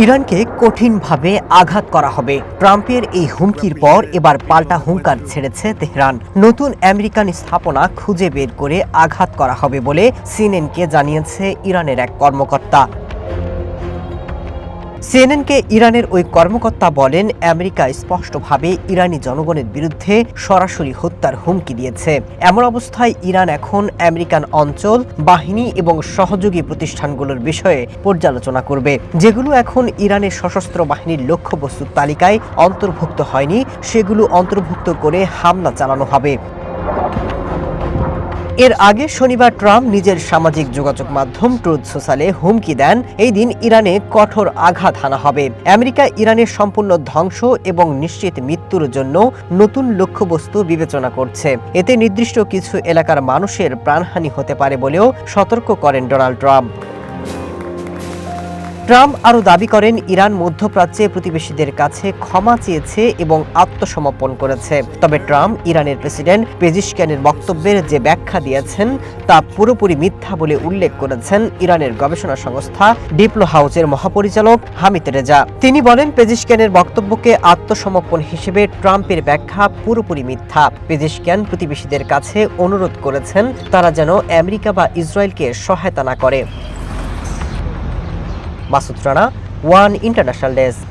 ইরানকে কঠিনভাবে আঘাত করা হবে। ট্রাম্পের এই হুমকির পর এবার পাল্টা হুঙ্কার ছেড়েছে তেহরান। নতুন আমেরিকান স্থাপনা খুঁজে বের করে আঘাত করা হবে বলে সিএনএনকে জানিয়েছে ইরানের এক কর্মকর্তা। সিএনএনকে ইরানের ওই কর্মকর্তা বলেন, আমেরিকা স্পষ্টভাবে ইরানি জনগণের বিরুদ্ধে সরাসরি হত্যার হুমকি দিয়েছে। এমন অবস্থায় ইরান এখন আমেরিকান অঞ্চল, বাহিনী এবং সহযোগী প্রতিষ্ঠানগুলোর বিষয়ে পর্যালোচনা করবে, যেগুলো এখন ইরানের সশস্ত্র বাহিনীর লক্ষ্যবস্তুর তালিকায় অন্তর্ভুক্ত হয়নি, সেগুলো অন্তর্ভুক্ত করে হামলা চালানো হবে। এর আগে শনিবার ট্রাম্প নিজের সামাজিক যোগাযোগ মাধ্যম ট্রুথ সোশ্যালে হুমকি দেন, এই দিন ইরানে কঠোর আঘাত হানা হবে। আমেরিকা ইরানের সম্পূর্ণ ধ্বংস এবং নিশ্চিত মৃত্যুর জন্য নতুন লক্ষ্যবস্তু বিবেচনা করছে। এতে নির্দিষ্ট কিছু এলাকার মানুষের প্রাণহানি হতে পারে বলেও সতর্ক করেন ডোনাল্ড ট্রাম্প। ট্রাম্প আরও দাবি করেন, ইরান মধ্যপ্রাচ্যে প্রতিবেশীদের কাছে ক্ষমা চেয়েছে এবং আত্মসমর্পণ করেছে। তবে ট্রাম্প ইরানের প্রেসিডেন্ট পেজিশকিয়ানের বক্তব্যের যে ব্যাখ্যা দিয়েছেন তা পুরোপুরি মিথ্যা বলে উল্লেখ করেছেন ইরানের গবেষণা সংস্থা ডিপ্লো হাউসের মহাপরিচালক হামিদ রেজা। তিনি বলেন, পেজিশকিয়ানের বক্তব্যকে আত্মসমর্পণ হিসেবে ট্রাম্পের ব্যাখ্যা পুরোপুরি মিথ্যা। পেজিশকিয়ান প্রতিবেশীদের কাছে অনুরোধ করেছেন তারা যেন আমেরিকা বা ইসরায়েলকে সহায়তা না করে। Masud Rana, one international desk.